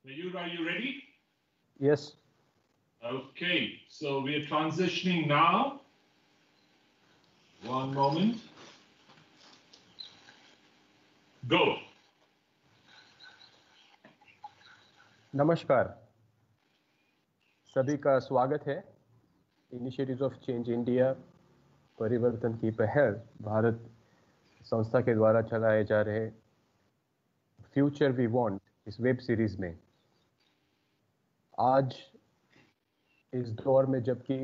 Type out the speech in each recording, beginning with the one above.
Mayur, are you ready? Yes. Okay, so we are transitioning now. One moment. Go. नमस्कार, सभी का स्वागत है। इनिशिएटिव्स ऑफ चेंज इंडिया परिवर्तन की पहल भारत संस्था के द्वारा चलाए जा रहे फ्यूचर वी वांट इस वेब सीरीज में आज इस दौर में जबकि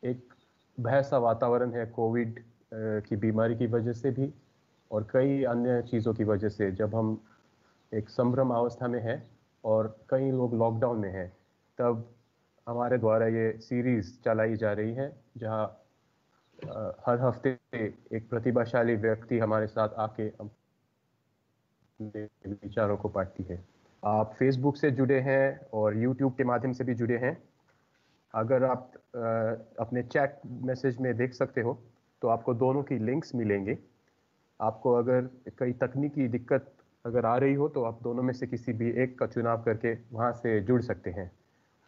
एक भय सा वातावरण है कोविड की बीमारी की वजह से भी और कई अन्य चीज़ों की वजह से, जब हम एक संभ्रम अवस्था में हैं और कई लोग लॉकडाउन में हैं, तब हमारे द्वारा ये सीरीज चलाई जा रही है जहां हर हफ्ते एक प्रतिभाशाली व्यक्ति हमारे साथ आके अपने विचारों को बांटती है। आप फेसबुक से जुड़े हैं और यूट्यूब के माध्यम से भी जुड़े हैं। अगर आप अपने चैट मैसेज में देख सकते हो तो आपको दोनों की लिंक्स मिलेंगे। आपको अगर कई तकनीकी दिक्कत अगर आ रही हो तो आप दोनों में से किसी भी एक का चुनाव करके वहां से जुड़ सकते हैं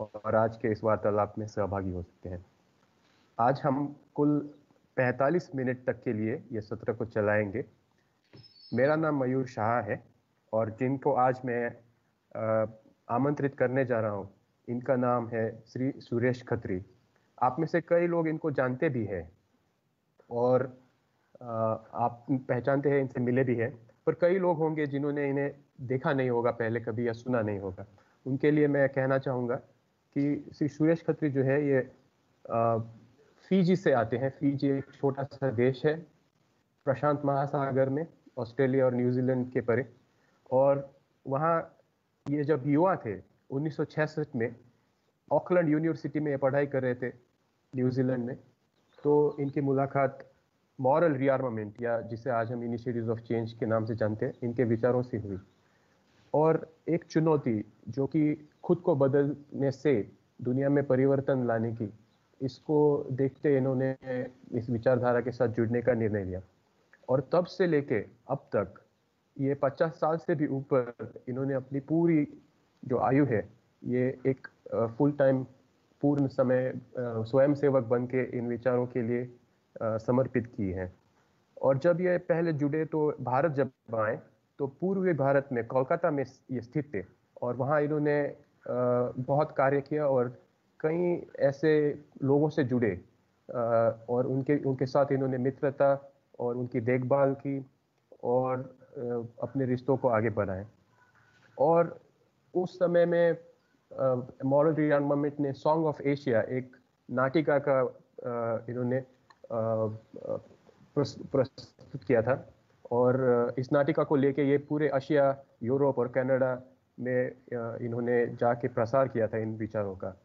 और आज के इस वार्तालाप में सहभागी हो सकते हैं। आज हम कुल 45 मिनट तक के लिए ये सत्र को चलाएंगे। मेरा नाम मयूर शाह है और जिनको आज मैं आमंत्रित करने जा रहा हूँ इनका नाम है श्री सुरेश खत्री। आप में से कई लोग इनको जानते भी हैं और आप पहचानते हैं, इनसे मिले भी हैं, पर कई लोग होंगे जिन्होंने इन्हें देखा नहीं होगा पहले कभी या सुना नहीं होगा। उनके लिए मैं कहना चाहूँगा कि श्री सुरेश खत्री जो है ये फीजी से आते हैं। फीजी एक छोटा सा देश है प्रशांत महासागर में, ऑस्ट्रेलिया और न्यूजीलैंड के परे। और वहाँ ये जब युवा थे 1966 में ऑकलैंड यूनिवर्सिटी में ये पढ़ाई कर रहे थे न्यूजीलैंड में, तो इनकी मुलाकात मॉरल रीआर्मामेंट या जिसे आज हम इनिशिएटिव्स ऑफ चेंज के नाम से जानते हैं, इनके विचारों से हुई। और एक चुनौती जो कि खुद को बदलने से दुनिया में परिवर्तन लाने की, इसको देखते इन्होंने इस विचारधारा के साथ जुड़ने का निर्णय लिया। और तब से लेके अब तक ये 50 साल से भी ऊपर इन्होंने अपनी पूरी जो आयु है ये एक फुल टाइम पूर्ण समय स्वयंसेवक बन के इन विचारों के लिए समर्पित की है। और जब ये पहले जुड़े तो भारत जब आए तो पूर्वी भारत में कोलकाता में ये स्थित थे और वहाँ इन्होंने बहुत कार्य किया और कई ऐसे लोगों से जुड़े और उनके साथ इन्होंने मित्रता और उनकी देखभाल की और अपने रिश्तों को आगे बढ़ाए। और उस समय में मॉरल रीआर्मामेंट ने सॉन्ग ऑफ एशिया एक नाटिका का इन्होंने प्रस्तुत किया था और इस नाटिका को लेके ये पूरे एशिया, यूरोप और कनाडा में इन्होंने जाके प्रसार किया था इन विचारों का।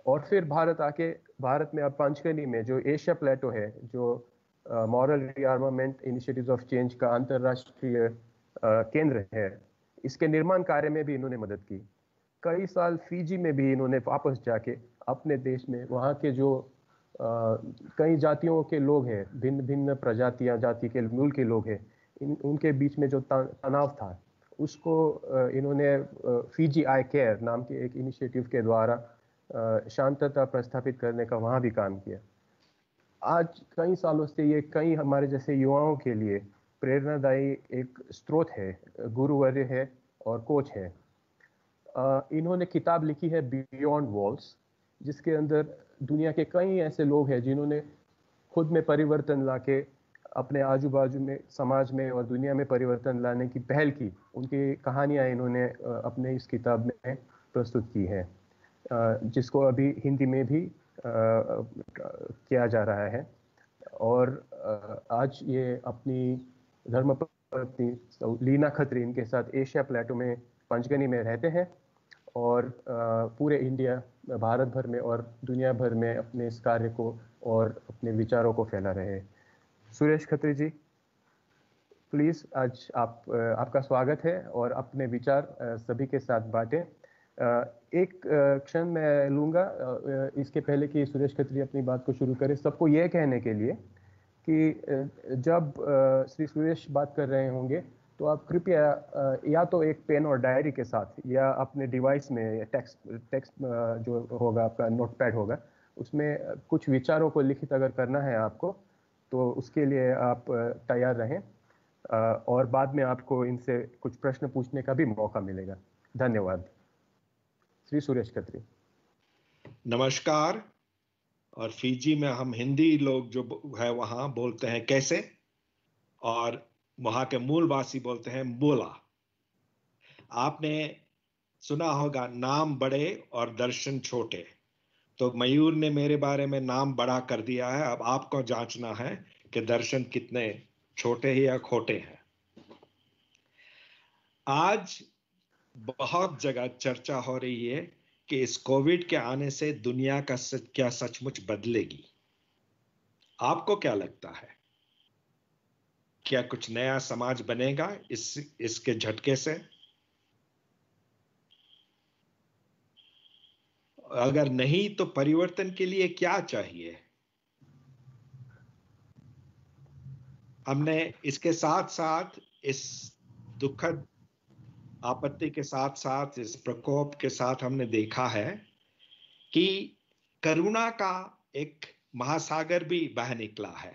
और फिर भारत आके भारत में अब पंचकनी में जो एशिया प्लेटो है, जो moral rearmament initiatives of change का अंतर्राष्ट्रीय केंद्र है, इसके निर्माण कार्य में भी इन्होंने मदद की। कई साल फीजी में भी इन्होंने वापस जाके अपने देश में वहाँ के जो कई जातियों के लोग हैं, भिन्न भिन्न प्रजातियां जाति के मूल के लोग हैं, उनके बीच में जो तनाव था उसको इन्होंने फीजी आई केयर नाम के एक इनिशिएटिव के द्वारा शांतता प्रस्थापित करने का वहाँ भी काम किया। आज कई सालों से ये कई हमारे जैसे युवाओं के लिए प्रेरणादायी एक स्रोत है, गुरुवर्य है और कोच है। इन्होंने किताब लिखी है बियॉन्ड वॉल्स, जिसके अंदर दुनिया के कई ऐसे लोग हैं जिन्होंने खुद में परिवर्तन लाके अपने आजू बाजू में, समाज में और दुनिया में परिवर्तन लाने की पहल की। उनकी कहानियां इन्होंने अपने इस किताब में प्रस्तुत की है, जिसको अभी हिंदी में भी किया जा रहा है। और आज ये अपनी धर्मपत्नी लीना खत्री इनके साथ एशिया प्लेटो में पंचगनी में रहते हैं और पूरे इंडिया, भारत भर में और दुनिया भर में अपने इस कार्य को और अपने विचारों को फैला रहे हैं। सुरेश खत्री जी, प्लीज आज आपका स्वागत है और अपने विचार सभी के साथ बांटें। एक क्षण मैं लूंगा इसके पहले कि सुरेश खत्री अपनी बात को शुरू करें, सबको यह कहने के लिए कि जब श्री सुरेश बात कर रहे होंगे तो आप कृपया या तो एक पेन और डायरी के साथ या अपने डिवाइस में टेक्स्ट जो होगा आपका नोटपैड होगा, उसमें कुछ विचारों को लिखित अगर करना है आपको, तो उसके लिए आप तैयार रहें, और बाद में आपको इनसे कुछ प्रश्न पूछने का भी मौका मिलेगा। धन्यवाद। श्री सुरेश खत्री। नमस्कार। और फिजी में हम हिंदी लोग जो है वहां बोलते हैं कैसे, और वहां के मूलवासी बोलते हैं बोला। आपने सुना होगा नाम बड़े और दर्शन छोटे। तो मयूर ने मेरे बारे में नाम बड़ा कर दिया है, अब आपको जांचना है कि दर्शन कितने छोटे हैं या खोटे हैं। आज बहुत जगह चर्चा हो रही है कि इस कोविड के आने से दुनिया का क्या सचमुच बदलेगी। आपको क्या लगता है? क्या कुछ नया समाज बनेगा इसके झटके से? अगर नहीं तो परिवर्तन के लिए क्या चाहिए? हमने इसके साथ साथ इस दुखद आपत्ति के साथ साथ इस प्रकोप के साथ हमने देखा है कि करुणा का एक महासागर भी बह निकला है।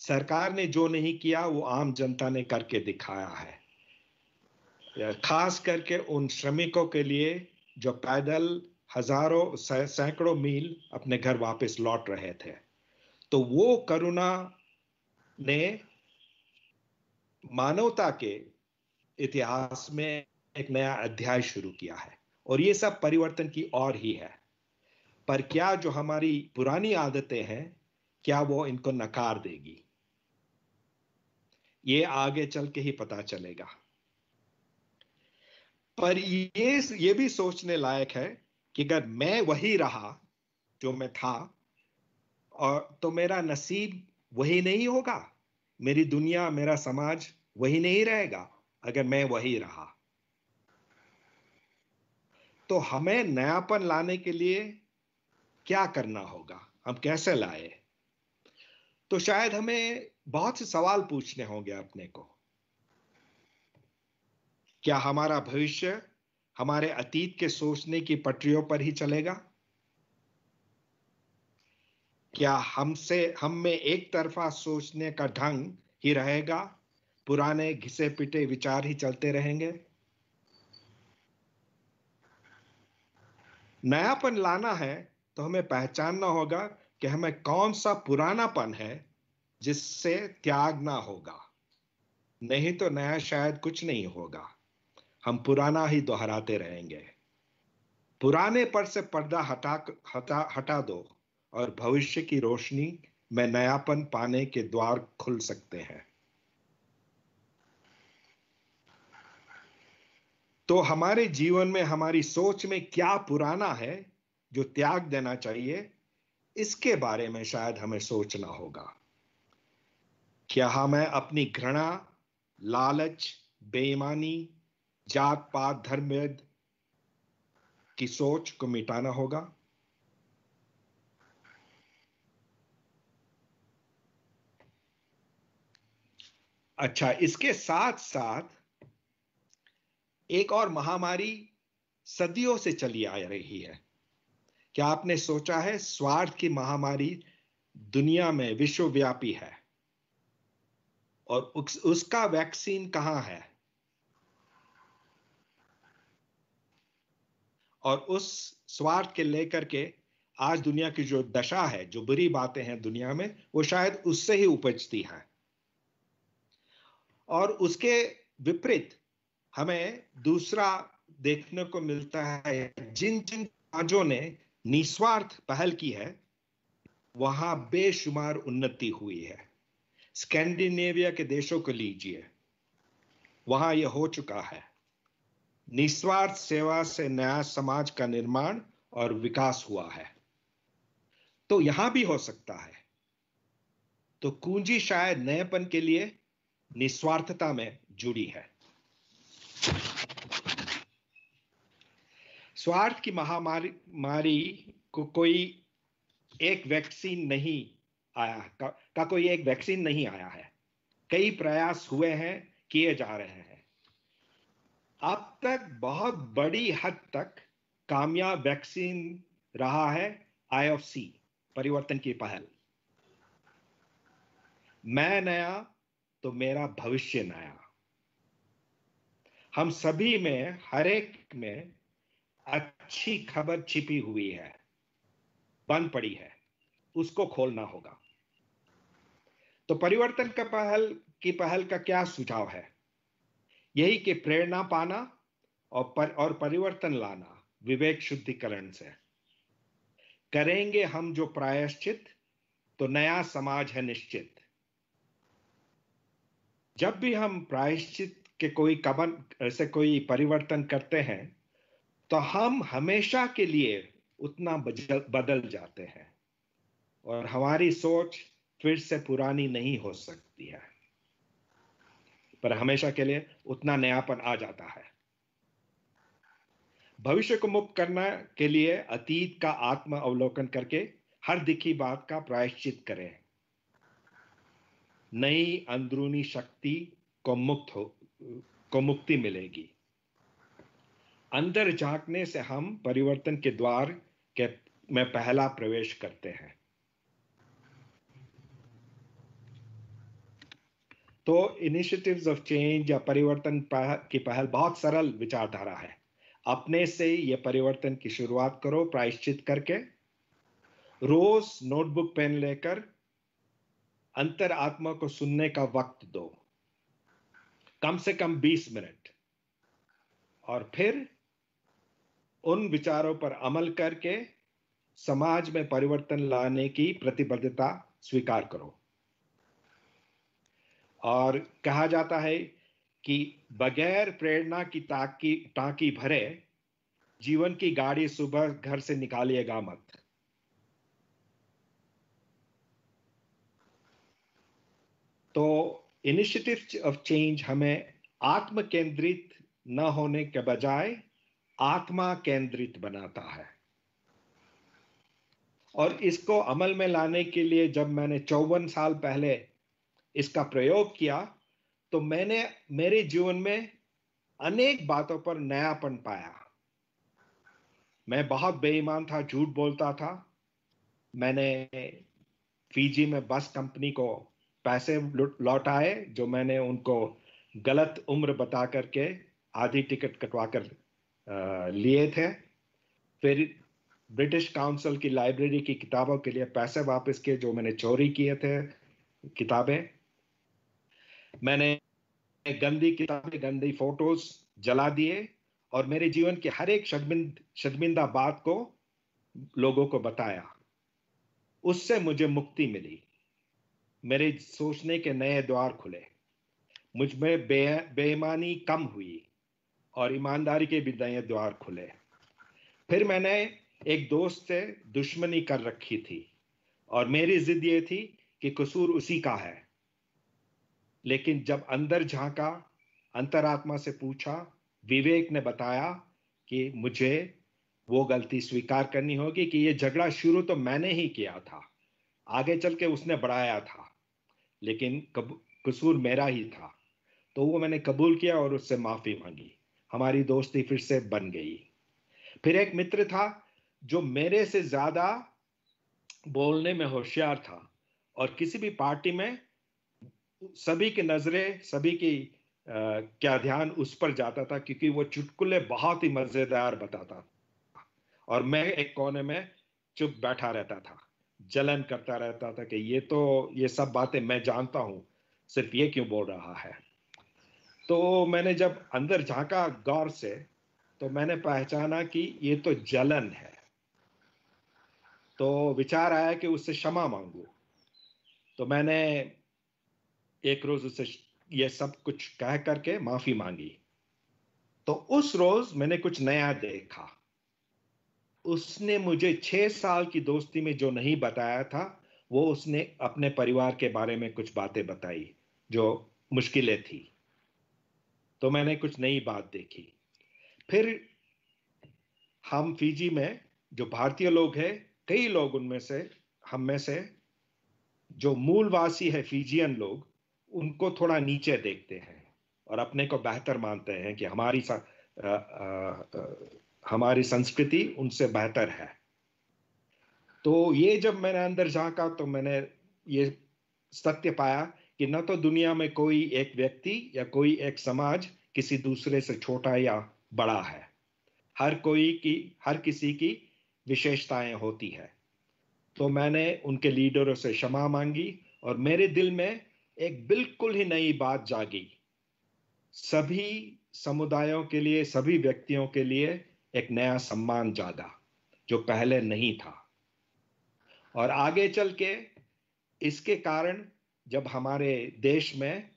सरकार ने जो नहीं किया वो आम जनता ने करके दिखाया है, खास करके उन श्रमिकों के लिए जो पैदल हजारों सैकड़ों मील अपने घर वापस लौट रहे थे। तो वो करुणा ने मानवता के इतिहास में एक नया अध्याय शुरू किया है, और ये सब परिवर्तन की ओर ही है। पर क्या जो हमारी पुरानी आदतें हैं, क्या वो इनको नकार देगी? ये आगे चल के ही पता चलेगा। पर ये भी सोचने लायक है कि अगर मैं वही रहा जो मैं था, और तो मेरा नसीब वही नहीं होगा, मेरी दुनिया मेरा समाज वही नहीं रहेगा अगर मैं वही रहा। तो हमें नयापन लाने के लिए क्या करना होगा, हम कैसे लाए? तो शायद हमें बहुत से सवाल पूछने होंगे अपने को। क्या हमारा भविष्य हमारे अतीत के सोचने की पटरियों पर ही चलेगा? क्या हम में एक तरफा सोचने का ढंग ही रहेगा, पुराने घिसे पिटे विचार ही चलते रहेंगे? नयापन लाना है तो हमें पहचानना होगा कि हमें कौन सा पुरानापन है जिससे त्यागना होगा। नहीं तो नया शायद कुछ नहीं होगा, हम पुराना ही दोहराते रहेंगे। पुराने पर से पर्दा हटा दो और भविष्य की रोशनी में नयापन पाने के द्वार खुल सकते हैं। तो हमारे जीवन में हमारी सोच में क्या पुराना है जो त्याग देना चाहिए, इसके बारे में शायद हमें सोचना होगा। क्या हमें अपनी घृणा, लालच, बेईमानी, जात पात, धर्मभेद की सोच को मिटाना होगा? अच्छा, इसके साथ साथ एक और महामारी सदियों से चली आ रही है। क्या आपने सोचा है स्वार्थ की महामारी दुनिया में विश्वव्यापी है, और उसका वैक्सीन कहां है? और उस स्वार्थ के लेकर के आज दुनिया की जो दशा है, जो बुरी बातें हैं दुनिया में, वो शायद उससे ही उपजती हैं। और उसके विपरीत हमें दूसरा देखने को मिलता है, जिन जिन समाजों ने निस्वार्थ पहल की है वहां बेशुमार उन्नति हुई है। स्कैंडिनेविया के देशों को लीजिए, वहां यह हो चुका है। निस्वार्थ सेवा से नया समाज का निर्माण और विकास हुआ है। तो यहां भी हो सकता है। तो कुंजी शायद नएपन के लिए निस्वार्थता में जुड़ी है। स्वार्थ की महामारी को कोई एक वैक्सीन नहीं आया, का कोई एक वैक्सीन नहीं आया है। कई प्रयास हुए हैं किए जा रहे हैं। अब तक बहुत बड़ी हद तक कामयाब वैक्सीन रहा है IFC, परिवर्तन की पहल। मैं नया तो मेरा भविष्य नया। हम सभी में, हर एक में अच्छी खबर छिपी हुई है, बंद पड़ी है, उसको खोलना होगा। तो परिवर्तन की पहल का क्या सुझाव है? यही कि प्रेरणा पाना और परिवर्तन लाना विवेक शुद्धिकरण से। करेंगे हम जो प्रायश्चित, तो नया समाज है निश्चित। जब भी हम प्रायश्चित के कोई परिवर्तन करते हैं, तो हम हमेशा के लिए उतना बदल जाते हैं और हमारी सोच फिर से पुरानी नहीं हो सकती है, पर हमेशा के लिए उतना नयापन आ जाता है। भविष्य को मुक्त करने के लिए अतीत का आत्म अवलोकन करके हर दिखी बात का प्रायश्चित करें। नई अंदरूनी शक्ति को मुक्ति मिलेगी। अंदर झांकने से हम परिवर्तन के द्वार में पहला प्रवेश करते हैं। तो इनिशिएटिव्स ऑफ चेंज या परिवर्तन की पहल बहुत सरल विचारधारा है। अपने से ये परिवर्तन की शुरुआत करो, प्रायश्चित करके। रोज नोटबुक पेन लेकर अंतर आत्मा को सुनने का वक्त दो, कम से कम 20 मिनट, और फिर उन विचारों पर अमल करके समाज में परिवर्तन लाने की प्रतिबद्धता स्वीकार करो। और कहा जाता है कि बगैर प्रेरणा की टांकी भरे जीवन की गाड़ी सुबह घर से निकालिएगा मत। तो इनिशिएटिव ऑफ चेंज हमें आत्म केंद्रित न होने के बजाय आत्मा केंद्रित बनाता है। और इसको अमल में लाने के लिए जब मैंने 54 साल पहले इसका प्रयोग किया, तो मैंने मेरे जीवन में अनेक बातों पर नयापन पाया। मैं बहुत बेईमान था, झूठ बोलता था। मैंने फिजी में बस कंपनी को पैसे लौटाए जो मैंने उनको गलत उम्र बता करके आधी टिकट कटवा कर लिए थे। फिर ब्रिटिश काउंसिल की लाइब्रेरी की किताबों के लिए पैसे वापस किए जो मैंने चोरी किए थे किताबें। मैंने गंदी किताबें, गंदी फोटोज जला दिए और मेरे जीवन की हर एक शर्मिंदा बात को लोगों को बताया। उससे मुझे मुक्ति मिली, मेरे सोचने के नए द्वार खुले, मुझ में बेईमानी कम हुई और ईमानदारी के भी नए द्वार खुले। फिर मैंने एक दोस्त से दुश्मनी कर रखी थी और मेरी जिद ये थी कि कसूर उसी का है। लेकिन जब अंदर झांका, अंतरात्मा से पूछा, विवेक ने बताया कि मुझे वो गलती स्वीकार करनी होगी कि ये झगड़ा शुरू तो मैंने ही किया था, आगे चल के उसने बढ़ाया था, लेकिन कसूर मेरा ही था। तो वो मैंने कबूल किया और उससे माफी मांगी। हमारी दोस्ती फिर से बन गई। फिर एक मित्र था जो मेरे से ज्यादा बोलने में होशियार था और किसी भी पार्टी में सभी की नजरें, सभी की क्या ध्यान उस पर जाता था क्योंकि वो चुटकुले बहुत ही मजेदार बताता था और मैं एक कोने में चुप बैठा रहता था, जलन करता रहता था कि ये सब बातें मैं जानता हूं, सिर्फ ये क्यों बोल रहा है। तो मैंने जब अंदर झांका गौर से, तो मैंने पहचाना कि ये तो जलन है। तो विचार आया कि उससे क्षमा मांगू। तो मैंने एक रोज उससे ये सब कुछ कह करके माफी मांगी। तो उस रोज मैंने कुछ नया देखा। उसने मुझे 6 साल की दोस्ती में जो नहीं बताया था, वो उसने अपने परिवार के बारे में कुछ बातें बताई जो मुश्किलें थी। तो मैंने कुछ नई बात देखी। फिर हम फिजी में जो भारतीय लोग हैं, कई लोग उनमें से, हम में से जो मूलवासी है फिजियन लोग, उनको थोड़ा नीचे देखते हैं और अपने को बेहतर मानते हैं कि हमारी संस्कृति उनसे बेहतर है। तो ये जब मैंने अंदर झांका तो मैंने ये सत्य पाया कि न तो दुनिया में कोई एक व्यक्ति या कोई एक समाज किसी दूसरे से छोटा या बड़ा है। हर किसी की विशेषताएं होती है। तो मैंने उनके लीडरों से क्षमा मांगी और मेरे दिल में एक बिल्कुल ही नई बात जागी। सभी समुदायों के लिए, सभी व्यक्तियों के लिए एक नया सम्मान जागा जो पहले नहीं था। और आगे चल के इसके कारण जब हमारे देश में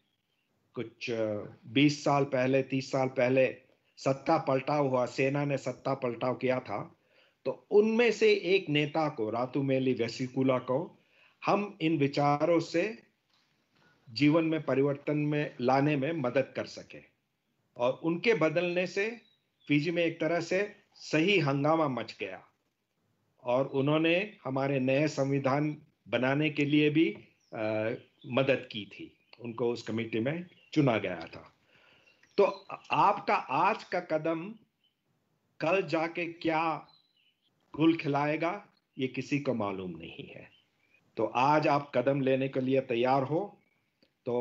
कुछ 20 साल पहले, 30 साल पहले सत्ता पलटाव हुआ, सेना ने सत्ता पलटाव किया था, तो उनमें से एक नेता को, रातुमेली वेसिकुला को, हम इन विचारों से जीवन में परिवर्तन में लाने में मदद कर सके। और उनके बदलने से फिजी में एक तरह से सही हंगामा मच गया और उन्होंने हमारे नए संविधान बनाने के लिए भी मदद की थी। उनको उस कमेटी में चुना गया था। तो आपका आज का कदम कल जाके क्या गुल खिलाएगा ये किसी को मालूम नहीं है। तो आज आप कदम लेने के लिए तैयार हो तो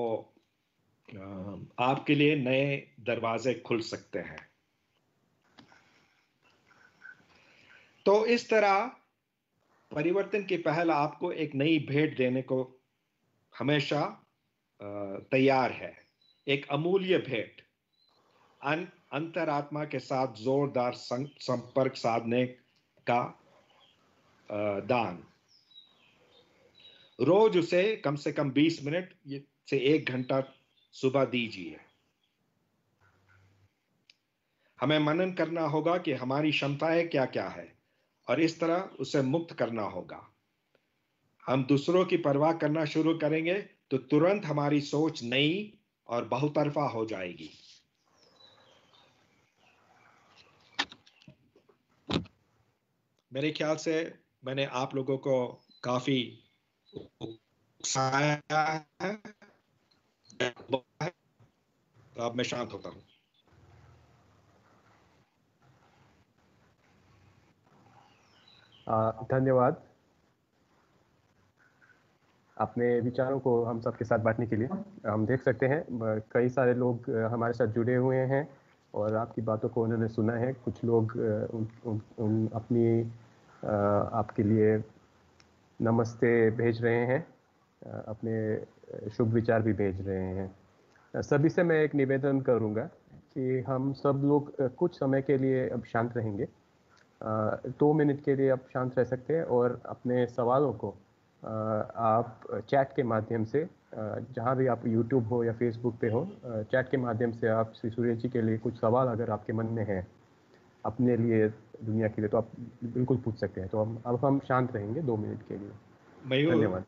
आपके लिए नए दरवाजे खुल सकते हैं। तो इस तरह परिवर्तन की पहल आपको एक नई भेंट देने को हमेशा तैयार है। एक अमूल्य भेंट, अंतरात्मा के साथ जोरदार संपर्क साधने का दान। रोज उसे कम से कम 20 मिनट से 1 घंटा सुबह दीजिए। हमें मनन करना होगा कि हमारी क्षमताएं क्या क्या है और इस तरह उसे मुक्त करना होगा। हम दूसरों की परवाह करना शुरू करेंगे तो तुरंत हमारी सोच नई और बहुतरफा हो जाएगी। मेरे ख्याल से मैंने आप लोगों को काफी उकसाया है। तो अब मैं शांत होता हूं। धन्यवाद अपने विचारों को हम सबके साथ बांटने के लिए। हम देख सकते हैं कई सारे लोग हमारे साथ जुड़े हुए हैं और आपकी बातों को उन्होंने सुना है। कुछ लोग अपनी आपके लिए नमस्ते भेज रहे हैं, अपने शुभ विचार भी भेज रहे हैं। सभी से मैं एक निवेदन करूंगा कि हम सब लोग कुछ समय के लिए अब शांत रहेंगे। 2 मिनट के लिए आप शांत रह सकते हैं और अपने सवालों को आप चैट के माध्यम से, जहाँ भी आप यूट्यूब हो या फेसबुक पे हो, चैट के माध्यम से आप श्री सूर्य जी के लिए कुछ सवाल अगर आपके मन में है अपने लिए, दुनिया के लिए, तो आप बिल्कुल पूछ सकते हैं। तो अब हम शांत रहेंगे 2 मिनट के लिए। धन्यवाद।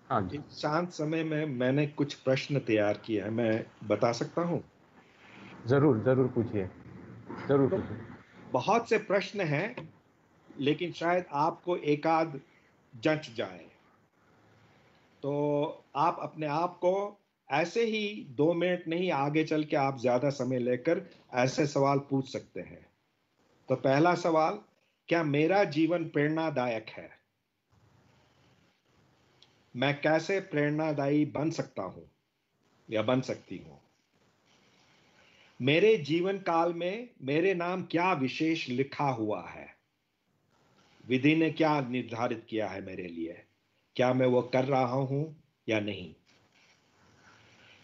हाँ जी। शांत समय में मैंने कुछ प्रश्न तैयार किए हैं, मैं बता सकता हूँ? जरूर जरूर पूछिए, जरूर पूछिए। बहुत से प्रश्न हैं लेकिन शायद आपको एकाध जंच जाए, तो आप अपने आप को ऐसे ही 2 मिनट नहीं, आगे चल के आप ज्यादा समय लेकर ऐसे सवाल पूछ सकते हैं। तो पहला सवाल, क्या मेरा जीवन प्रेरणादायक है? मैं कैसे प्रेरणादायी बन सकता हूं या बन सकती हूं? मेरे जीवन काल में मेरे नाम क्या विशेष लिखा हुआ है? विधि ने क्या निर्धारित किया है मेरे लिए? क्या मैं वो कर रहा हूं या नहीं?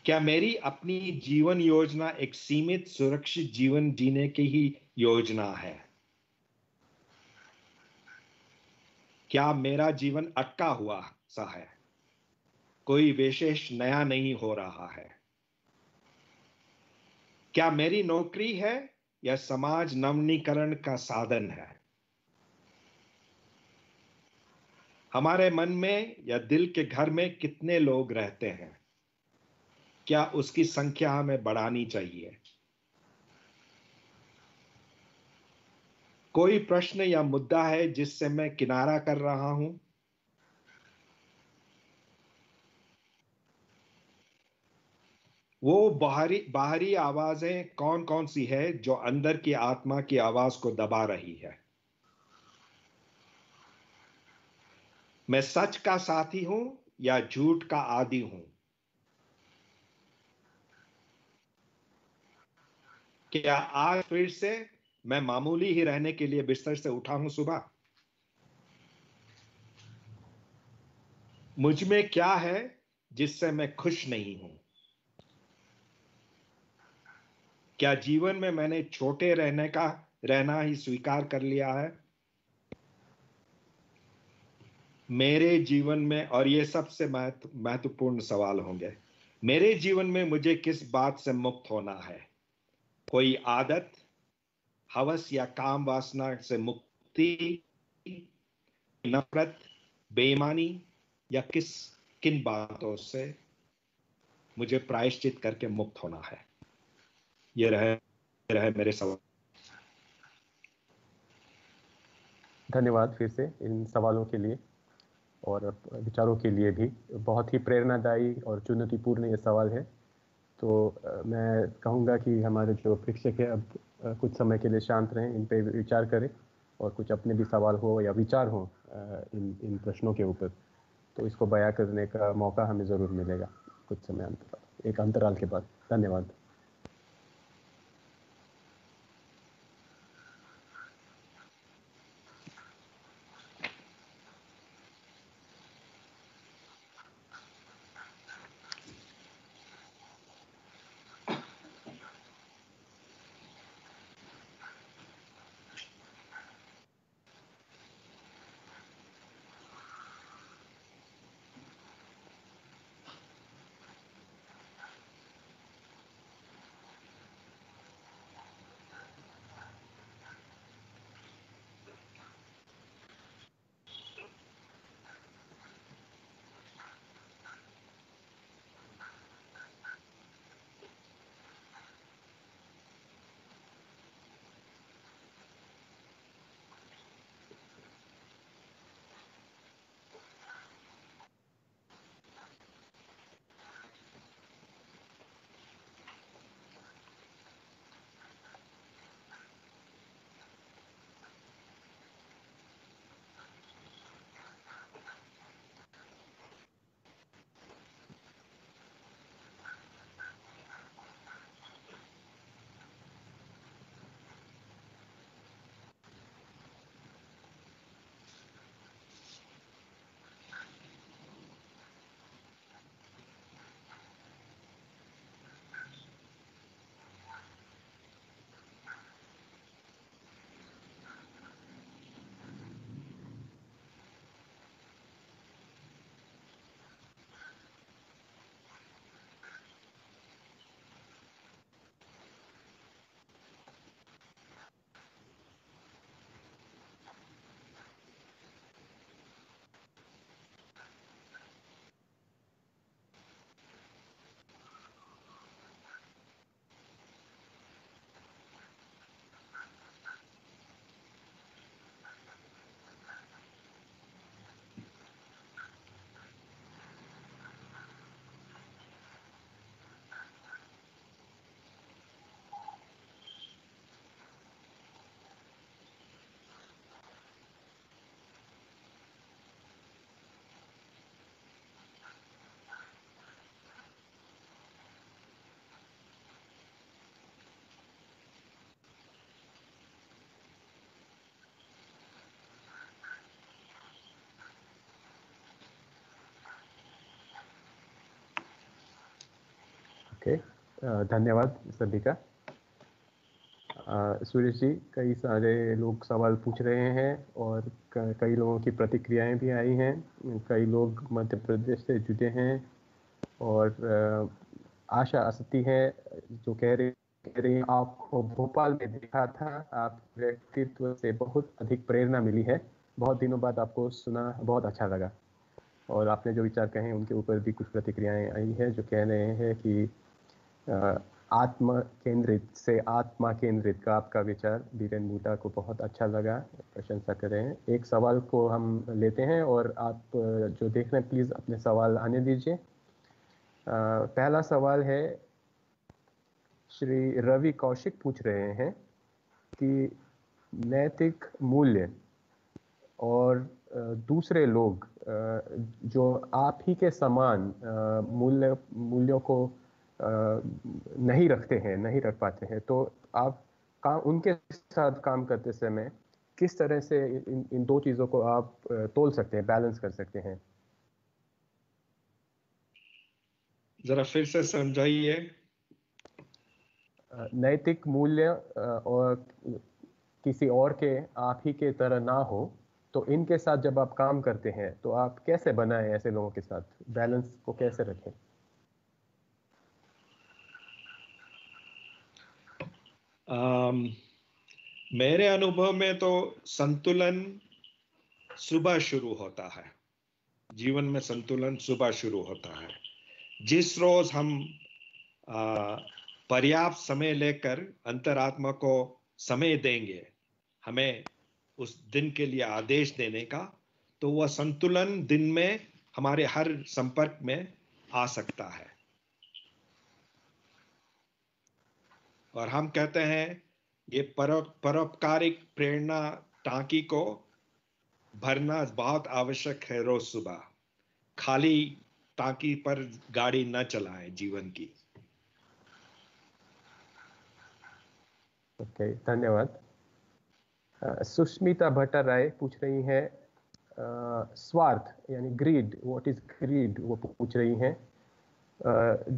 क्या मेरी अपनी जीवन योजना एक सीमित सुरक्षित जीवन जीने की ही योजना है? क्या मेरा जीवन अटका हुआ सा है, कोई विशेष नया नहीं हो रहा है? क्या मेरी नौकरी है या समाज नवीनीकरण का साधन है? हमारे मन में या दिल के घर में कितने लोग रहते हैं? क्या उसकी संख्या हमें बढ़ानी चाहिए? कोई प्रश्न या मुद्दा है जिससे मैं किनारा कर रहा हूं? वो बाहरी बाहरी आवाजें कौन कौन सी है जो अंदर की आत्मा की आवाज को दबा रही है? मैं सच का साथी हूं या झूठ का आदी हूं? क्या आज फिर से मैं मामूली ही रहने के लिए बिस्तर से उठा हूं सुबह? मुझ में क्या है जिससे मैं खुश नहीं हूं? क्या जीवन में मैंने छोटे रहना ही स्वीकार कर लिया है? मेरे जीवन में, और ये सबसे महत्वपूर्ण सवाल होंगे, मेरे जीवन में मुझे किस बात से मुक्त होना है? कोई आदत, हवस या काम वासना से मुक्ति, नफरत, बेईमानी, या किन बातों से मुझे प्रायश्चित करके मुक्त होना है? ये रहे मेरे सवाल। धन्यवाद फिर से इन सवालों के लिए और विचारों के लिए भी। बहुत ही प्रेरणादायी और चुनौतीपूर्ण ये सवाल है। तो मैं कहूँगा कि हमारे जो प्रेक्षक है अब कुछ समय के लिए शांत रहें, इन पे विचार करें और कुछ अपने भी सवाल हो या विचार हो इन प्रश्नों के ऊपर, तो इसको बयां करने का मौका हमें ज़रूर मिलेगा कुछ समय एक अंतराल के बाद। धन्यवाद। ओके, धन्यवाद सभी का। सुरेश जी, कई सारे लोग सवाल पूछ रहे हैं और कई लोगों की प्रतिक्रियाएं भी आई हैं। कई लोग मध्य प्रदेश से जुड़े हैं और आशा असती है जो कह रही हैं आपको भोपाल में देखा था, आप व्यक्तित्व से बहुत अधिक प्रेरणा मिली है, बहुत दिनों बाद आपको सुना, बहुत अच्छा लगा। और आपने जो विचार कहे उनके ऊपर भी कुछ प्रतिक्रियाएं आई है जो कह रहे हैं कि आत्मा केंद्रित से आत्मा केंद्रित का आपका विचार बीरेन बूटा को बहुत अच्छा लगा, प्रशंसा कर रहे हैं। एक सवाल को हम लेते हैं और आप जो देख रहे हैं प्लीज़ अपने सवाल आने दीजिए। पहला सवाल है श्री रवि कौशिक पूछ रहे हैं कि नैतिक मूल्य और दूसरे लोग जो आप ही के समान मूल्यों को नहीं रखते हैं, नहीं रख पाते हैं, तो आप उनके साथ काम करते समय किस तरह से इन दो चीजों को आप तोल सकते हैं, बैलेंस कर सकते हैं? जरा फिर से समझाइए। नैतिक मूल्य और किसी और के आप ही के तरह ना हो, तो इनके साथ जब आप काम करते हैं तो आप कैसे बनाएं, ऐसे लोगों के साथ बैलेंस को कैसे रखें? मेरे अनुभव में तो संतुलन सुबह शुरू होता है। जीवन में संतुलन सुबह शुरू होता है। जिस रोज हम पर्याप्त समय लेकर अंतरात्मा को समय देंगे, हमें उस दिन के लिए आदेश देने का, तो वह संतुलन दिन में हमारे हर संपर्क में आ सकता है। और हम कहते हैं ये परोपकारिक प्रेरणा टांकी को भरना बहुत आवश्यक है। रोज सुबह खाली टांकी पर गाड़ी न चलाएं जीवन की। ओके, धन्यवाद। सुष्मिता भट्टाराय पूछ रही हैं स्वार्थ यानी ग्रीड, व्हाट इज ग्रीड, वो पूछ रही हैं।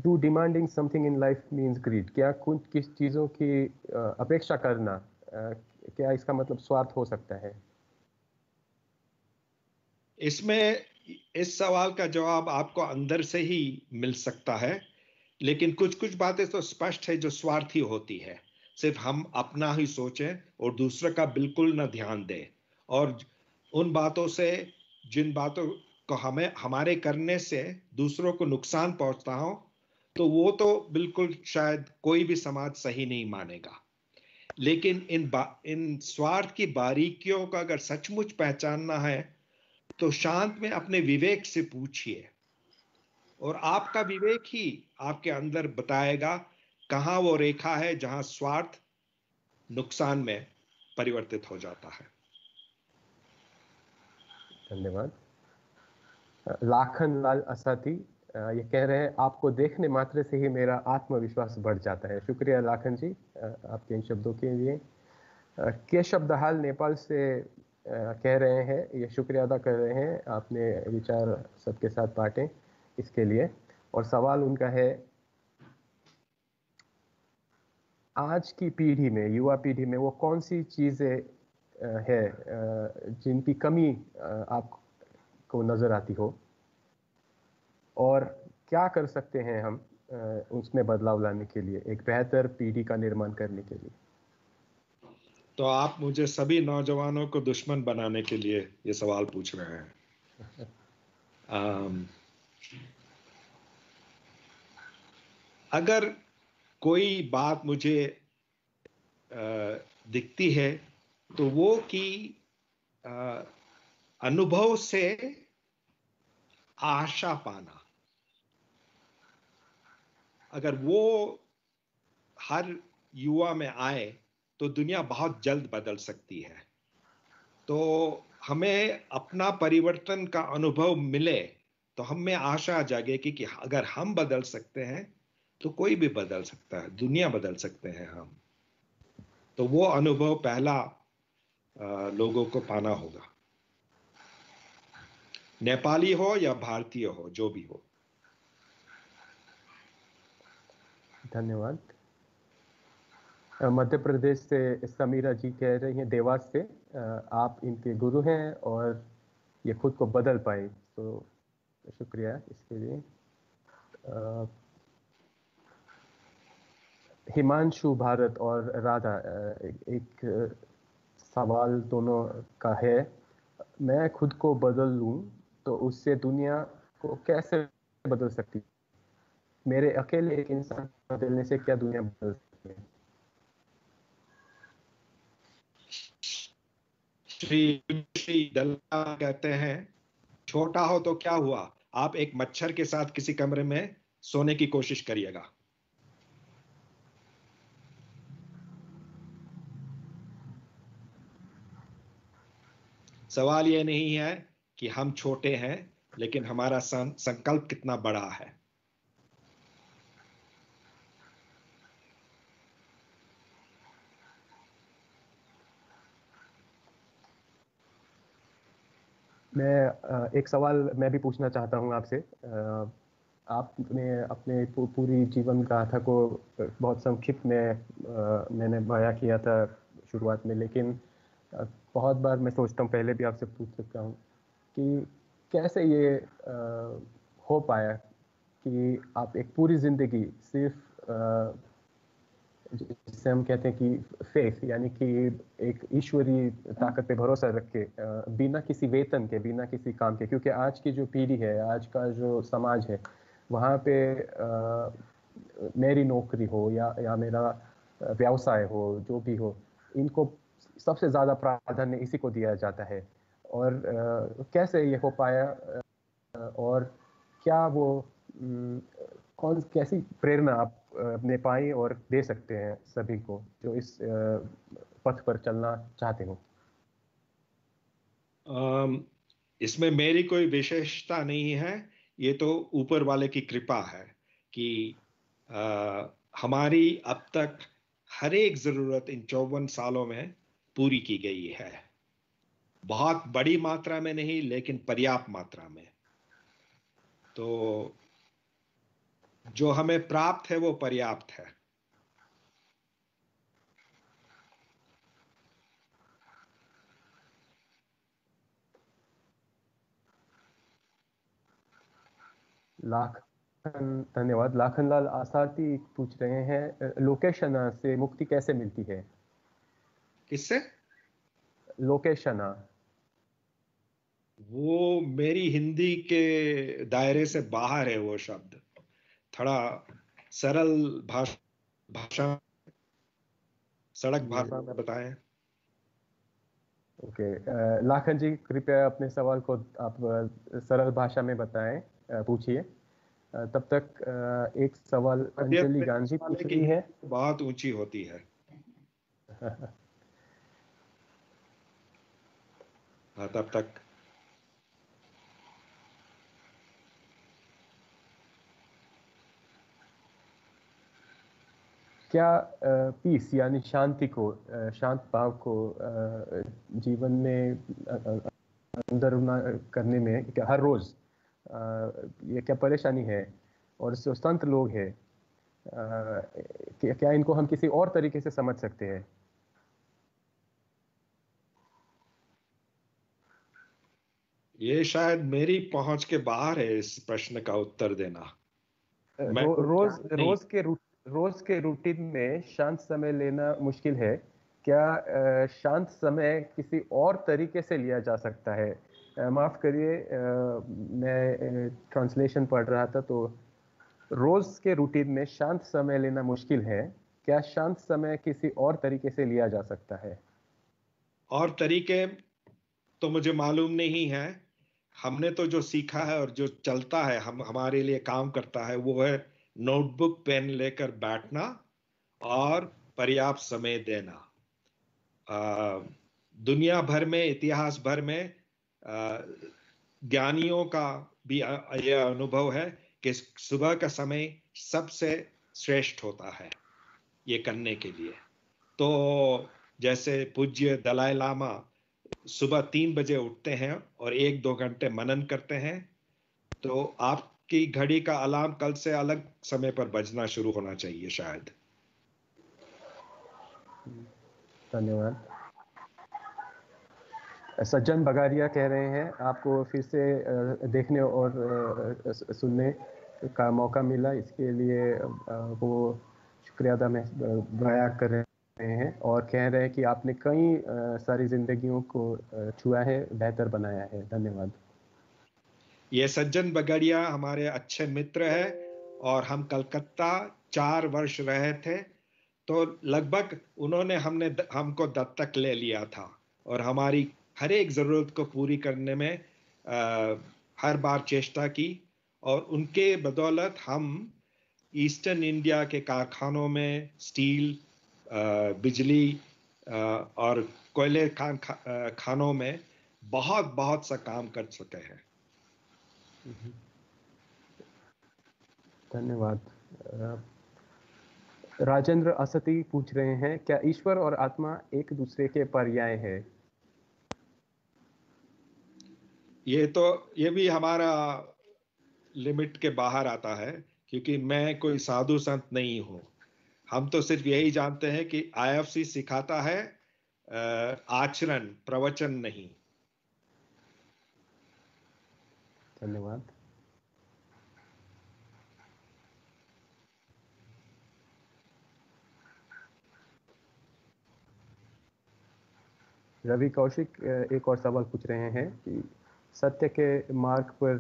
Do demanding something in life means greed? क्या किस चीज़ों की अपेक्षा करना, क्या इसका मतलब स्वार्थ हो सकता है? इसमें इस सवाल का जवाब आपको अंदर से ही मिल सकता है, लेकिन कुछ कुछ बातें तो स्पष्ट है जो स्वार्थी होती है। सिर्फ हम अपना ही सोचें और दूसरे का बिल्कुल ना ध्यान दें, और उन बातों से, जिन बातों को हमें हमारे करने से दूसरों को नुकसान पहुंचता हो, तो वो तो बिल्कुल शायद कोई भी समाज सही नहीं मानेगा। लेकिन इन स्वार्थ की बारीकियों का अगर सचमुच पहचानना है तो शांत में अपने विवेक से पूछिए, और आपका विवेक ही आपके अंदर बताएगा कहां वो रेखा है जहां स्वार्थ नुकसान में परिवर्तित हो जाता है। धन्यवाद। लाखन लाल असाती ये कह रहे हैं आपको देखने मात्र से ही मेरा आत्मविश्वास बढ़ जाता है। शुक्रिया लाखन जी आपके इन शब्दों के लिए। केशव दहाल नेपाल से कह रहे हैं, ये शुक्रिया अदा कर रहे हैं, आपने विचार सबके साथ बांटे इसके लिए। और सवाल उनका है, आज की पीढ़ी में, युवा पीढ़ी में वो कौन सी चीज़ें है जिनकी कमी आपको नज़र आती हो, और क्या कर सकते हैं हम उसमें बदलाव लाने के लिए, एक बेहतर पीढ़ी का निर्माण करने के लिए? तो आप मुझे सभी नौजवानों को दुश्मन बनाने के लिए ये सवाल पूछ रहे हैं। अगर कोई बात मुझे दिखती है तो वो कि अनुभव से आशा पाना, अगर वो हर युवा में आए तो दुनिया बहुत जल्द बदल सकती है। तो हमें अपना परिवर्तन का अनुभव मिले तो हमें आशा जागेगी कि अगर हम बदल सकते हैं तो कोई भी बदल सकता है, दुनिया बदल सकते हैं हम। तो वो अनुभव पहला लोगों को पाना होगा, नेपाली हो या भारतीय हो, जो भी हो। धन्यवाद। मध्य प्रदेश से समीरा जी कह रही हैं, देवास से, आप इनके गुरु हैं और ये खुद को बदल पाए, तो शुक्रिया इसके लिए। हिमांशु भारत और राधा, एक सवाल दोनों का है। मैं खुद को बदल लूं तो उससे दुनिया को कैसे बदल सकती है? मेरे अकेले एक इंसान बदलने से क्या दुनिया बदल सकती है? श्री दल्ला कहते हैं, छोटा हो तो क्या हुआ, आप एक मच्छर के साथ किसी कमरे में सोने की कोशिश करिएगा। सवाल ये नहीं है कि हम छोटे हैं, लेकिन हमारा संकल्प कितना बड़ा है। मैं एक सवाल मैं भी पूछना चाहता हूं आपसे। आपने अपने पूरी जीवन गाथा को बहुत संक्षिप्त में मैंने बयां किया था शुरुआत में, लेकिन बहुत बार मैं सोचता हूं, पहले भी आपसे पूछ सकता हूं कि कैसे ये हो पाया कि आप एक पूरी जिंदगी सिर्फ जिसे हम कहते हैं कि फेथ, यानी कि एक ईश्वरीय ताकत पे भरोसा रख के, बिना किसी वेतन के, बिना किसी काम के, क्योंकि आज की जो पीढ़ी है, आज का जो समाज है, वहाँ पे मेरी नौकरी हो या मेरा व्यवसाय हो, जो भी हो, इनको सबसे ज़्यादा प्राधान्य इसी को दिया जाता है। और कैसे ये हो पाया, और क्या वो कैसी प्रेरणा आप अपने पाई और दे सकते हैं सभी को जो इस पथ पर चलना चाहते हो? इसमें मेरी कोई विशेषता नहीं है, ये तो ऊपर वाले की कृपा है कि हमारी अब तक हर एक जरूरत इन 54 सालों में पूरी की गई है। बहुत बड़ी मात्रा में नहीं, लेकिन पर्याप्त मात्रा में। तो जो हमें प्राप्त है वो पर्याप्त है। धन्यवाद। लाखन लाल आसाती पूछ रहे हैं, लोकेशना से मुक्ति कैसे मिलती है? किससे? लोकेशना। वो मेरी हिंदी के दायरे से बाहर है वो शब्द। थोड़ा सरल भाषा, सड़क भाषा में बताएं। ओके, लाखन जी कृपया अपने सवाल को आप सरल भाषा में बताएं, पूछिए। तब तक एक सवाल अंजलि गांधी पूछ रही है। बहुत ऊंची होती है। हाँ, तब तक क्या पीस यानी शांति को, शांत भाव को जीवन में अंदर करने में क्या हर रोज ये क्या परेशानी है? और जो संत लोग हैं, क्या इनको हम किसी और तरीके से समझ सकते हैं? ये शायद मेरी पहुंच के बाहर है इस प्रश्न का उत्तर देना। मैं रोज के रूटीन में शांत समय लेना मुश्किल है। क्या शांत समय किसी और तरीके से लिया जा सकता है? माफ करिए, मैं ट्रांसलेशन पढ़ रहा था, तो रोज के रूटीन में शांत समय लेना मुश्किल है, क्या शांत समय किसी और तरीके से लिया जा सकता है? और तरीके तो मुझे मालूम नहीं है। हमने तो जो सीखा है और जो चलता है, हमारे लिए काम करता है, वो है नोटबुक पेन लेकर बैठना और पर्याप्त समय देना। दुनिया भर में, इतिहास भर में ज्ञानियों का भी यह अनुभव है कि सुबह का समय सबसे श्रेष्ठ होता है ये करने के लिए। तो जैसे पूज्य दलाई लामा सुबह 3 बजे उठते हैं और 1-2 घंटे मनन करते हैं, तो आपकी घड़ी का अलार्म कल से अलग समय पर बजना शुरू होना चाहिए शायद। धन्यवाद। सज्जन बगारिया कह रहे हैं, आपको फिर से देखने और सुनने का मौका मिला, इसके लिए वो शुक्रिया अदा मैं बयां कर रहे हैं, और कह रहे हैं कि आपने कई सारी जिंदगियों को छुआ है, बेहतर बनाया है। धन्यवाद। ये सज्जन बगड़िया हमारे अच्छे मित्र है, और हम कलकत्ता 4 वर्ष रहे थे, तो लगभग उन्होंने हमको दत्तक ले लिया था और हमारी हर एक जरूरत को पूरी करने में हर बार चेष्टा की। और उनके बदौलत हम ईस्टर्न इंडिया के कारखानों में स्टील, बिजली और कोयले खानों में बहुत बहुत सा काम कर सके हैं। धन्यवाद। राजेंद्र असती पूछ रहे हैं, क्या ईश्वर और आत्मा एक दूसरे के पर्याय है? ये भी हमारा लिमिट के बाहर आता है, क्योंकि मैं कोई साधु संत नहीं हूं। हम तो सिर्फ यही जानते हैं कि आईएफसी सिखाता है आचरण, प्रवचन नहीं। धन्यवाद। रवि कौशिक एक और सवाल पूछ रहे हैं कि सत्य के मार्ग पर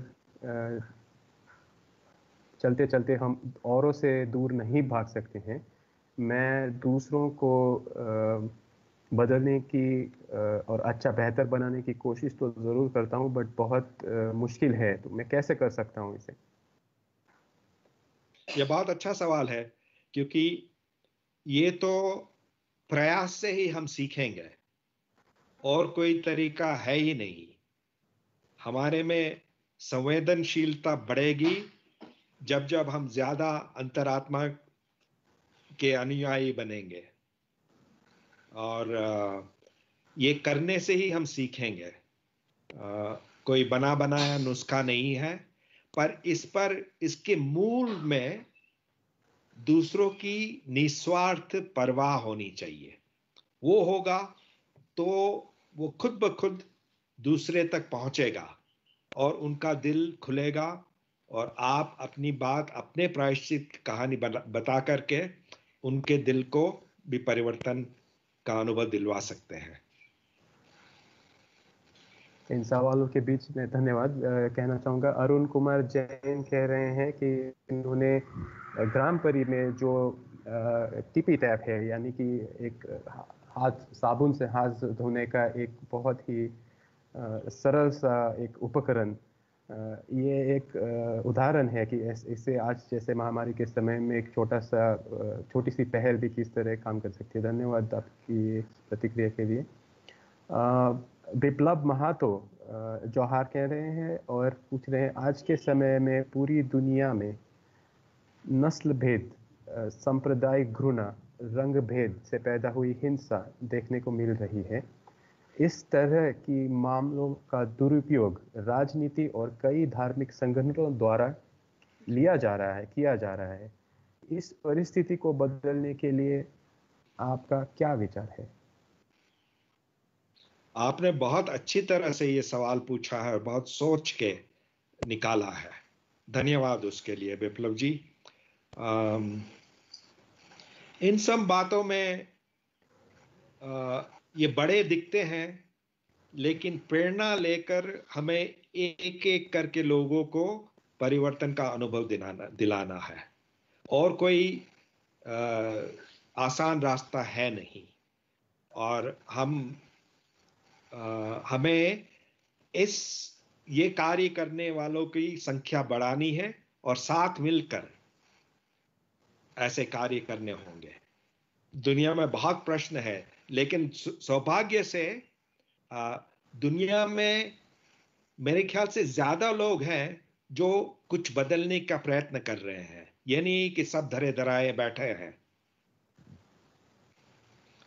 चलते चलते हम औरों से दूर नहीं भाग सकते हैं। मैं दूसरों को बदलने की और अच्छा बेहतर बनाने की कोशिश तो ज़रूर करता हूं, बट बहुत मुश्किल है। तो मैं कैसे कर सकता हूं इसे? यह बहुत अच्छा सवाल है, क्योंकि ये तो प्रयास से ही हम सीखेंगे, और कोई तरीका है ही नहीं। हमारे में संवेदनशीलता बढ़ेगी जब जब हम ज्यादा अंतरात्मा के अनुयायी बनेंगे, और ये करने से ही हम सीखेंगे। कोई बना बनाया नुस्खा नहीं है, पर इसके मूल में दूसरों की निस्वार्थ परवाह होनी चाहिए। वो होगा तो वो खुद ब खुद दूसरे तक पहुंचेगा और उनका दिल खुलेगा, और आप अपनी बात, अपने प्रायश्चित की कहानी बता करके उनके दिल को भी परिवर्तन का अनुभव दिलवा सकते हैं। इन सवालों के बीच में धन्यवाद कहना चाहूँगा। अरुण कुमार जैन कह रहे हैं कि इन्होंने ग्राम परी में जो टिपी टैप है, यानी कि एक हाथ साबुन से हाथ धोने का एक बहुत ही सरल सा एक उपकरण, ये एक उदाहरण है कि इससे आज जैसे महामारी के समय में एक छोटी सी पहल भी किस तरह काम कर सकती है। धन्यवाद आपकी प्रतिक्रिया के लिए। विप्लव महातो जौहार कह रहे हैं और पूछ रहे हैं, आज के समय में पूरी दुनिया में नस्ल भेद, सांप्रदायिक घृणा, रंग भेद से पैदा हुई हिंसा देखने को मिल रही है। इस तरह की मामलों का दुरुपयोग राजनीति और कई धार्मिक संगठनों द्वारा किया जा रहा है। इस परिस्थिति को बदलने के लिए आपका क्या विचार है? आपने बहुत अच्छी तरह से ये सवाल पूछा है और बहुत सोच के निकाला है। धन्यवाद उसके लिए विप्लव जी। इन सब बातों में ये बड़े दिखते हैं, लेकिन प्रेरणा लेकर हमें एक एक करके लोगों को परिवर्तन का अनुभव दिलाना है, और कोई आसान रास्ता है नहीं। और हमें ये कार्य करने वालों की संख्या बढ़ानी है, और साथ मिलकर ऐसे कार्य करने होंगे। दुनिया में बहुत प्रश्न है, लेकिन सौभाग्य से दुनिया में मेरे ख्याल से ज्यादा लोग हैं जो कुछ बदलने का प्रयत्न कर रहे हैं। ये नहीं कि सब धरे धराए बैठे हैं,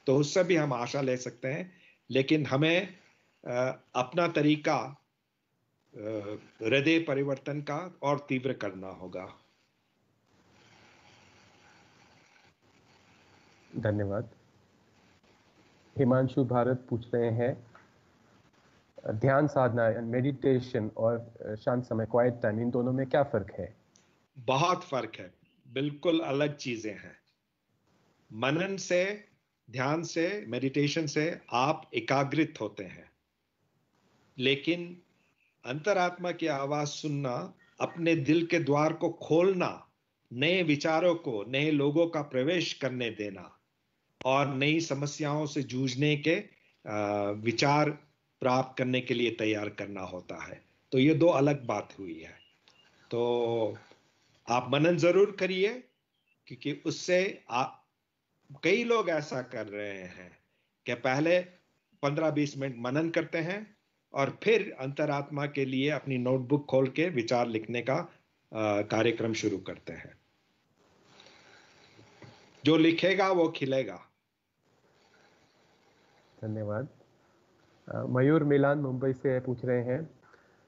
तो उससे भी हम आशा ले सकते हैं, लेकिन हमें अपना तरीका हृदय परिवर्तन का और तीव्र करना होगा। धन्यवाद। हिमांशु भारत पूछ रहे हैं, ध्यान साधना मेडिटेशन और शांत समय क्वाइट टाइम, इन दोनों में क्या फर्क है? बहुत फर्क है, बिल्कुल अलग चीजें हैं। मनन से, ध्यान से, मेडिटेशन से आप एकाग्रित होते हैं, लेकिन अंतरात्मा की आवाज सुनना, अपने दिल के द्वार को खोलना, नए विचारों को, नए लोगों का प्रवेश करने देना और नई समस्याओं से जूझने के विचार प्राप्त करने के लिए तैयार करना होता है। तो ये दो अलग बात हुई है। तो आप मनन जरूर करिए, क्योंकि उससे कई लोग ऐसा कर रहे हैं कि पहले 15-20 मिनट मनन करते हैं, और फिर अंतरात्मा के लिए अपनी नोटबुक खोल के विचार लिखने का कार्यक्रम शुरू करते हैं। जो लिखेगा वो खिलेगा। धन्यवाद। मयूर मिलान मुंबई से पूछ रहे हैं,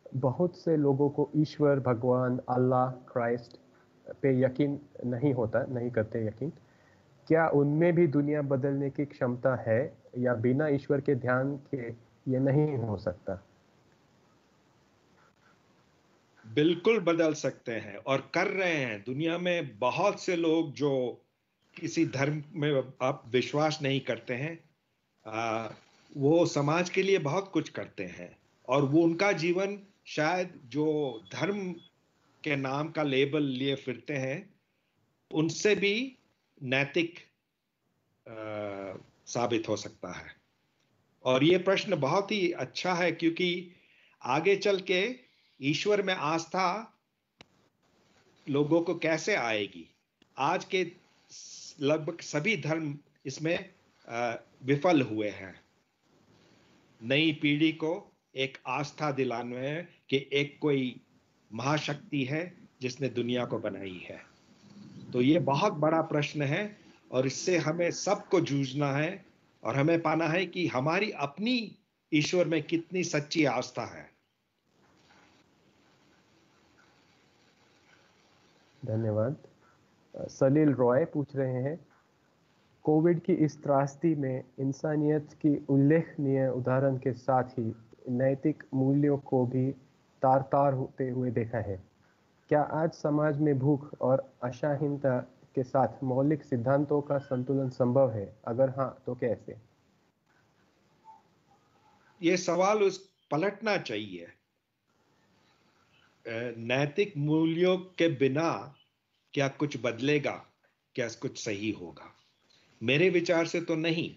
बहुत से लोगों को ईश्वर, भगवान, अल्लाह, क्राइस्ट पे यकीन नहीं होता, नहीं करते यकीन। क्या उनमें भी दुनिया बदलने की क्षमता है या बिना ईश्वर के ध्यान के ये नहीं हो सकता? बिल्कुल बदल सकते हैं और कर रहे हैं। दुनिया में बहुत से लोग जो किसी धर्म में आप विश्वास नहीं करते हैं, वो समाज के लिए बहुत कुछ करते हैं और वो उनका जीवन शायद जो धर्म के नाम का लेबल लिए फिरते हैं उनसे भी नैतिक साबित हो सकता है। और ये प्रश्न बहुत ही अच्छा है क्योंकि आगे चल के ईश्वर में आस्था लोगों को कैसे आएगी। आज के लगभग सभी धर्म इसमें विफल हुए हैं। नई पीढ़ी को एक आस्था दिलाने में कि एक कोई महाशक्ति है जिसने दुनिया को बनाई है। तो ये बहुत बड़ा प्रश्न है और इससे हमें सबको जूझना है और हमें पाना है कि हमारी अपनी ईश्वर में कितनी सच्ची आस्था है। धन्यवाद। सलील रॉय पूछ रहे हैं, कोविड की इस त्रासदी में इंसानियत की उल्लेखनीय उदाहरण के साथ ही नैतिक मूल्यों को भी तार तार होते हुए देखा है। क्या आज समाज में भूख और असहायता के साथ मौलिक सिद्धांतों का संतुलन संभव है? अगर हाँ, तो कैसे? ये सवाल उस पलटना चाहिए। नैतिक मूल्यों के बिना क्या कुछ बदलेगा? क्या कुछ सही होगा? मेरे विचार से तो नहीं।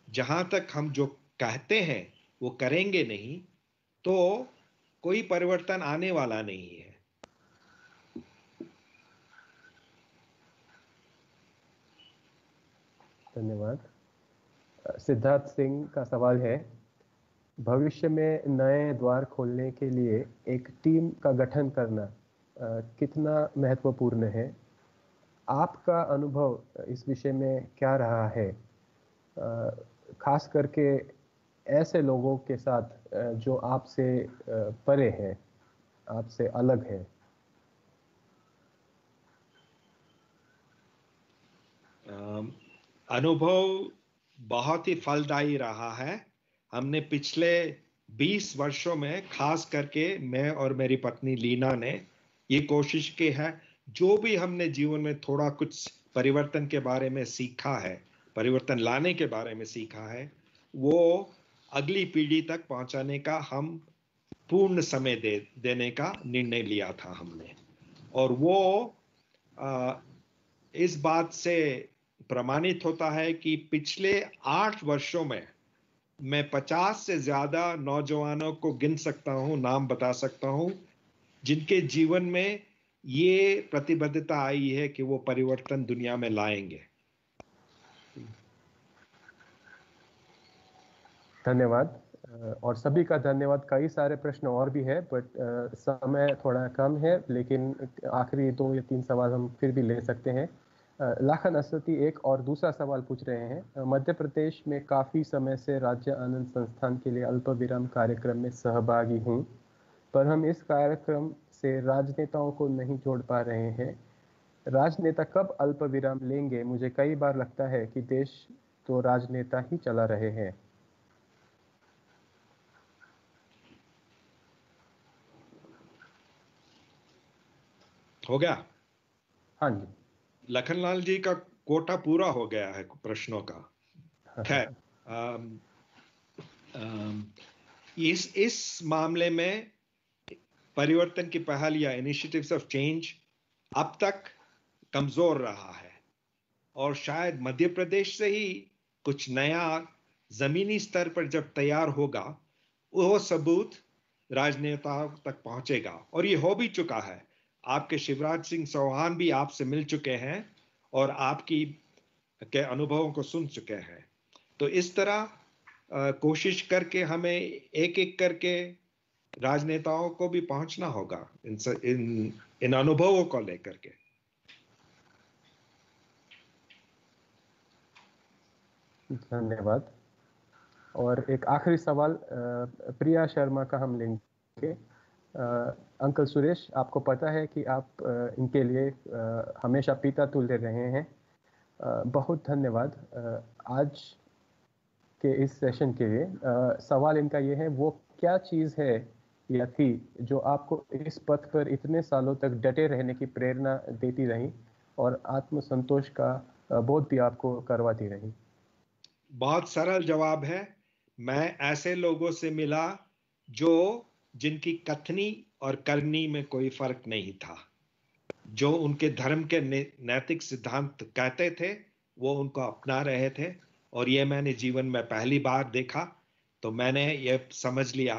जहां तक हम जो कहते हैं वो करेंगे नहीं तो कोई परिवर्तन आने वाला नहीं है। धन्यवाद। सिद्धार्थ सिंह का सवाल है, भविष्य में नए द्वार खोलने के लिए एक टीम का गठन करना कितना महत्वपूर्ण है? आपका अनुभव इस विषय में क्या रहा है, खास करके ऐसे लोगों के साथ जो आपसे परे हैं, आपसे अलग है? अनुभव बहुत ही फलदायी रहा है। हमने पिछले 20 वर्षों में खास करके मैं और मेरी पत्नी लीना ने ये कोशिश की है, जो भी हमने जीवन में थोड़ा कुछ परिवर्तन के बारे में सीखा है, परिवर्तन लाने के बारे में सीखा है, वो अगली पीढ़ी तक पहुंचाने का हम पूर्ण समय देने का निर्णय लिया था हमने। और वो इस बात से प्रमाणित होता है कि पिछले 8 वर्षों में मैं 50 से ज्यादा नौजवानों को गिन सकता हूं, नाम बता सकता हूं, जिनके जीवन में ये प्रतिबद्धता आई है कि वो परिवर्तन दुनिया में लाएंगे। धन्यवाद। और सभी का धन्यवाद। कई सारे प्रश्न और भी है, बट समय थोड़ा कम है, लेकिन आखिरी 2 या 3 सवाल हम फिर भी ले सकते हैं। लाखन असती एक और दूसरा सवाल पूछ रहे हैं, मध्य प्रदेश में काफ़ी समय से राज्य आनंद संस्थान के लिए अल्पविराम कार्यक्रम में सहभागी हूँ, पर हम इस कार्यक्रम से राजनेताओं को नहीं जोड़ पा रहे हैं। राजनेता कब अल्पविराम लेंगे? मुझे कई बार लगता है कि देश तो राजनेता ही चला रहे हैं। हो गया? हाँ जी। लखनलाल जी का कोटा पूरा हो गया है प्रश्नों का। खैर, इस मामले में परिवर्तन की पहल या इनिशिएटिव्स ऑफ चेंज अब तक कमजोर रहा है और शायद मध्य प्रदेश से ही कुछ नया जमीनी स्तर पर जब तैयार होगा वो सबूत राजनेताओं तक पहुंचेगा। और ये हो भी चुका है। आपके शिवराज सिंह चौहान भी आपसे मिल चुके हैं और आपकी के अनुभवों को सुन चुके हैं। तो इस तरह कोशिश करके हमें एक एक करके राजनेताओं को भी पहुंचना होगा इन अनुभवों को लेकर के। धन्यवाद। और एक आखिरी सवाल प्रिया शर्मा का हम लेंगे। अंकल सुरेश, आपको पता है कि आप इनके लिए हमेशा पिता तुल्य रहे हैं। बहुत धन्यवाद आज के इस सेशन के लिए। सवाल इनका ये है, वो क्या चीज़ है या थी जो आपको इस पथ पर इतने सालों तक डटे रहने की प्रेरणा देती रही और आत्मसंतोष का बोध भी आपको करवाती रही? बहुत सरल जवाब है, मैं ऐसे लोगों से मिला जिनकी कथनी और करनी में कोई फर्क नहीं था, जो उनके धर्म के नैतिक सिद्धांत कहते थे वो उनको अपना रहे थे, और ये मैंने जीवन में पहली बार देखा। तो मैंने ये समझ लिया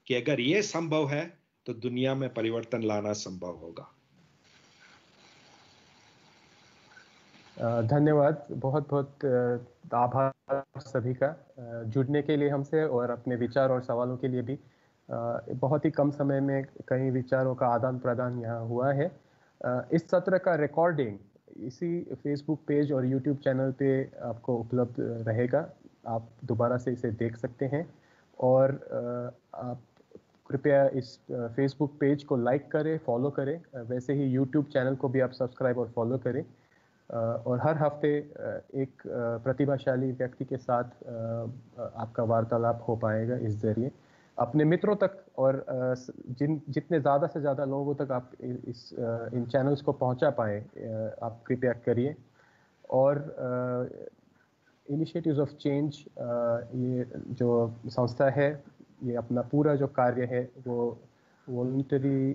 कि अगर ये संभव है तो दुनिया में परिवर्तन लाना संभव होगा। धन्यवाद, बहुत बहुत आभार सभी का जुड़ने के लिए हमसे और अपने विचार और सवालों के लिए भी। बहुत ही कम समय में कई विचारों का आदान प्रदान यहाँ हुआ है। इस सत्र का रिकॉर्डिंग इसी फेसबुक पेज और यूट्यूब चैनल पे आपको उपलब्ध रहेगा, आप दोबारा से इसे देख सकते हैं। और आप कृपया इस फेसबुक पेज को लाइक करें, फॉलो करें, वैसे ही यूट्यूब चैनल को भी आप सब्सक्राइब और फॉलो करें। और हर हफ्ते एक प्रतिभाशाली व्यक्ति के साथ आपका वार्तालाप हो पाएगा इस जरिए। अपने मित्रों तक और जितने ज़्यादा से ज़्यादा लोगों तक आप इन चैनल्स को पहुंचा पाएँ, आप कृपया करिए। और इनिशिएटिव्स ऑफ चेंज, ये जो संस्था है, ये अपना पूरा जो कार्य है वो वॉलंटरी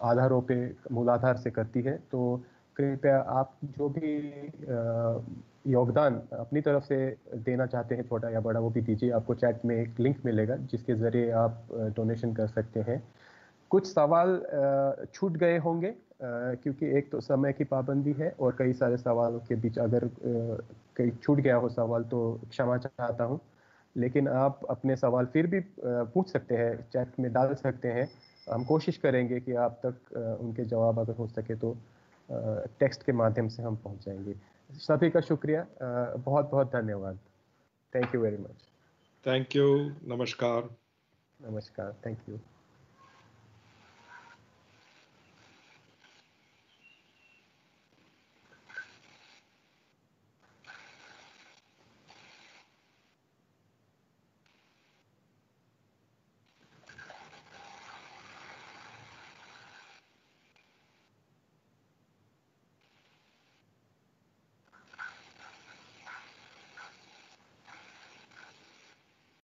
आधारों पे मूलाधार से करती है। तो कृपया आप जो भी योगदान अपनी तरफ से देना चाहते हैं, छोटा या बड़ा, वो भी दीजिए। आपको चैट में एक लिंक मिलेगा जिसके ज़रिए आप डोनेशन कर सकते हैं। कुछ सवाल छूट गए होंगे क्योंकि एक तो समय की पाबंदी है और कई सारे सवालों के बीच अगर कहीं छूट गया हो सवाल तो क्षमा चाहता हूँ। लेकिन आप अपने सवाल फिर भी पूछ सकते हैं, चैट में डाल सकते हैं। हम कोशिश करेंगे कि आप तक उनके जवाब अगर हो सके तो टेक्स्ट के माध्यम से हम पहुंचाएंगे। सभी का शुक्रिया, बहुत बहुत धन्यवाद। Thank you very much. Thank you, नमस्कार। नमस्कार, थैंक यू।